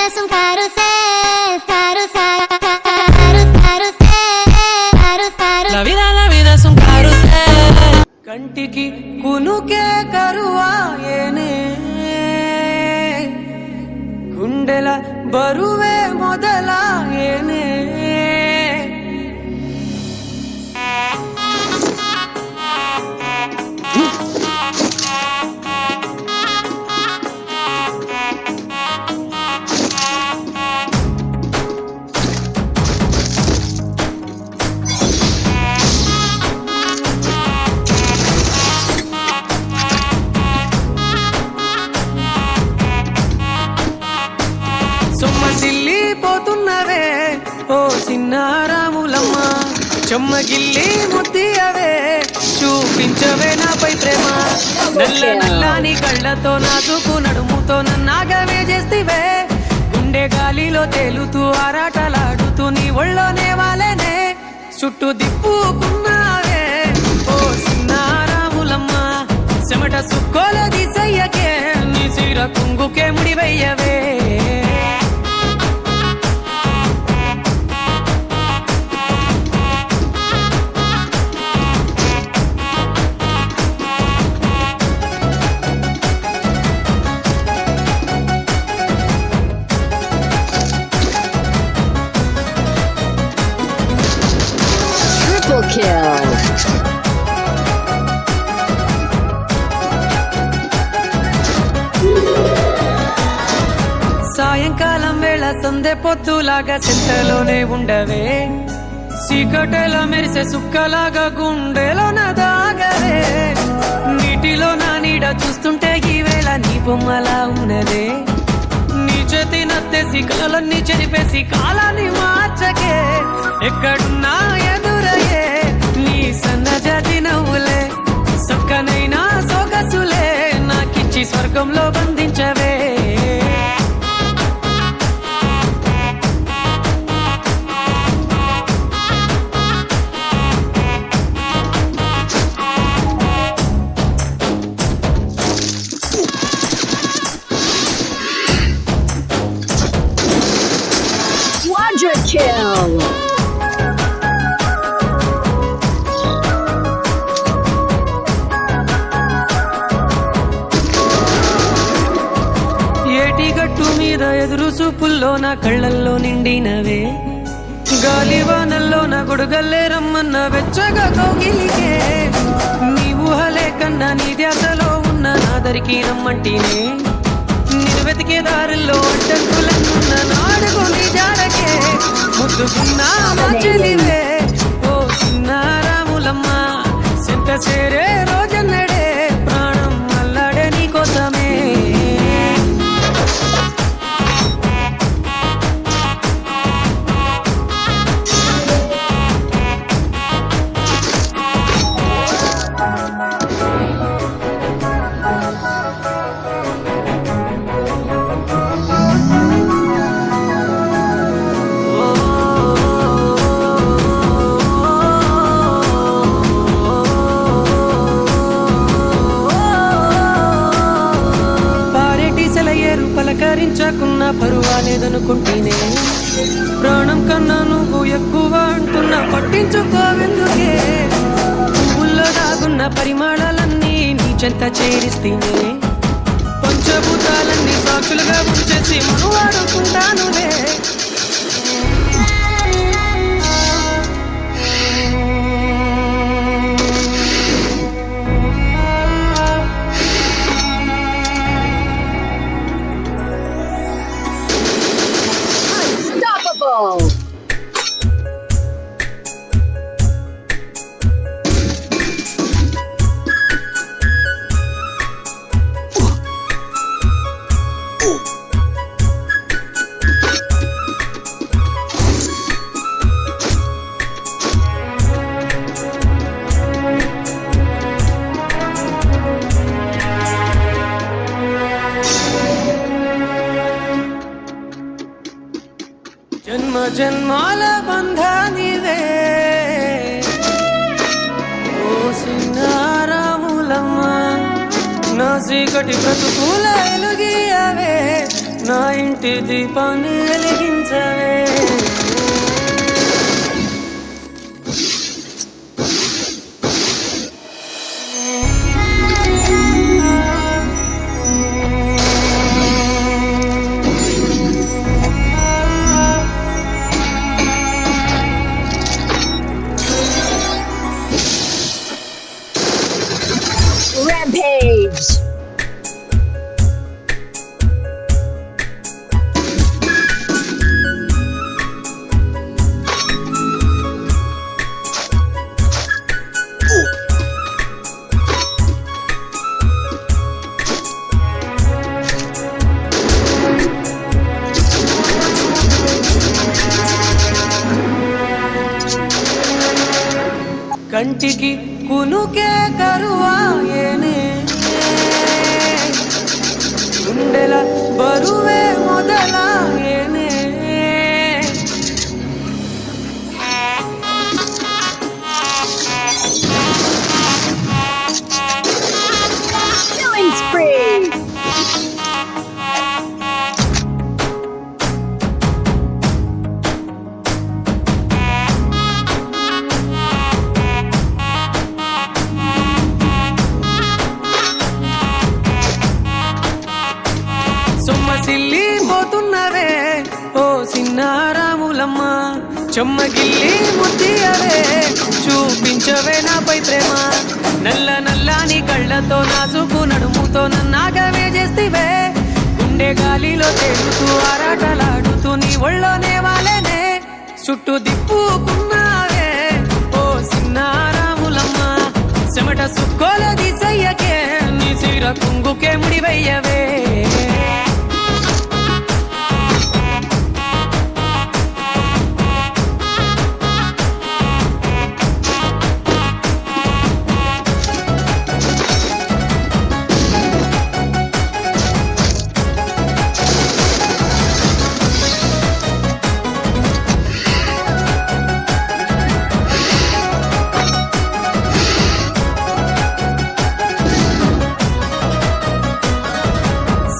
es un carrusel, carrusel, carrusel, carrusel. La vida es un carrusel. కంటికి కునుకే కరువాయేనే గుండెల బరువే మొదలాయేనే సొమ్మసిల్లిపోతున్నవే ఓ సిన్నారాములమ్మ చెమ్మగిల్లి ముద్దియవే చూపించవే నాపై ప్రేమ నల్ల నల్లని కళ్ళతో నాచుకు నడుముతో నన్నాగవే చేస్తివే గుండె గాలిలో తేలుతూ ఆరాటలాడుతూ నీ ఒళ్ళోనే వాలేనే చుట్టూ దిప్పుకున్నావే ఓ సిన్నారాములమ్మ చెమట సుక్కోల దిశయ్యకే నీ సిర కుంగుకే ముడివయ్యవే Triple kill. సాయంకాలం వేళ సందె పొద్దులాగా చింతలోనే ఉండవే చీకటెల మెరిసే సుక్కలాగా గుండెలోన దాగవే నీటిలో నా నీడ చూస్తుంటే ఈ వేళ నీ బొమ్మలా ఉన్నదే నీ చేతి నత్తేసి కలలన్నీ చెరిపేసి కాలాన్ని మార్చకే ఎక్కడున్నా ఎదురయ్యే నీ సన్నజాతి నవ్వులే సక్కనైనా సొగసులే నాకిచ్చి స్వర్గంలో బంధించవే Quadra kill. ఏటిగట్టు మీద ఎదురు చూపుల్లో నా కళ్ళల్లో నిండినవే గాలివానల్లో నా గొడుగల్లే రమ్మన్న వెచ్చగా కౌగిలికే నీ ఊహలే కన్నా నీ ధ్యాసలో ఉన్న నాదరికి రమ్మంటినే నేను వెతికే దారుల్లో అడ్డంకులన్నున్న నాడుగు నీ జాడకే ముద్దుకున్నా మచ్చలివే ఓ సిన్నారాములమ్మ సింత చేరే రోజన్నడే ప్రాణం అల్లాడే నీ కోసమే పలకరించకున్నా పరువాలేదనుకుంటేనే ప్రాణం కన్నా నువ్వు ఎక్కువ అంటున్నా పట్టించుకోవెందుకే పువ్వుల్లో దాగున్న పరిమాణాలన్నీ నీ చెంత చేరిస్తేనే పంచభూతాలన్నీ సాక్షులుగా ఉంచేసి మనం ఆడుకుంటానులే Unstoppable. జన్మ జన్మాల బంధానివే ఓ సిన్నారాములమ్మ నా చీకటి బ్రతుకుల ఎలుగియవే నా ఇంటి దీపాన్ని వెలిగించవే. Rampage! కంటికి కునుకే కరువాయేనే, గుండెల బరువే మొదలాయేనే. Killing spree! సొమ్మసిల్లి పోతున్నవే ఓ సిన్నారాములమ్మ, చెమ్మగిల్లి ముద్దియవే చూపించవే నాపై ప్రేమ. నల్ల నల్లాని కళ్ళతో నాసుకు నడుముతో నన్నాగవే చేస్తివే, గుండె గాలిలో తేలుతూ ఆరాటలాడుతూ నీ ఒళ్ళోనే వాలేనే. చుట్టూ దిప్పుకున్నావే ఓ సిన్నారాములమ్మ, చెమట సుక్కోల దిశయ్యకే నీ చీర కుంగుకే ముడివయ్యవే.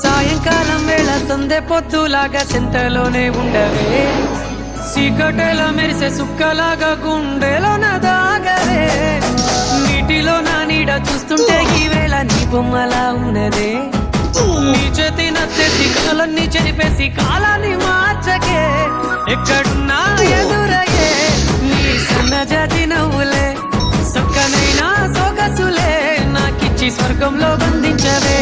సాయంకాలం వేళ సందె పొద్దులాగా చెంతలోనే ఉండవే, చీకటెల మెరిసే సుక్కలాగా గుండెలోన దాగవే. నీటిలో నా నీడ చూస్తుంటే ఈ వేళ నీ బొమ్మలా ఉన్నదే, నీ చేతి నత్తేసి కలన్నీ చెరిపేసి కాలాన్ని మార్చకే. ఎక్కడున్నా ఎదురయ్యే నీ సన్నజాతి నవ్వులే, సక్కనైనా సొగసులే నాకిచ్చి స్వర్గంలో బంధించవే.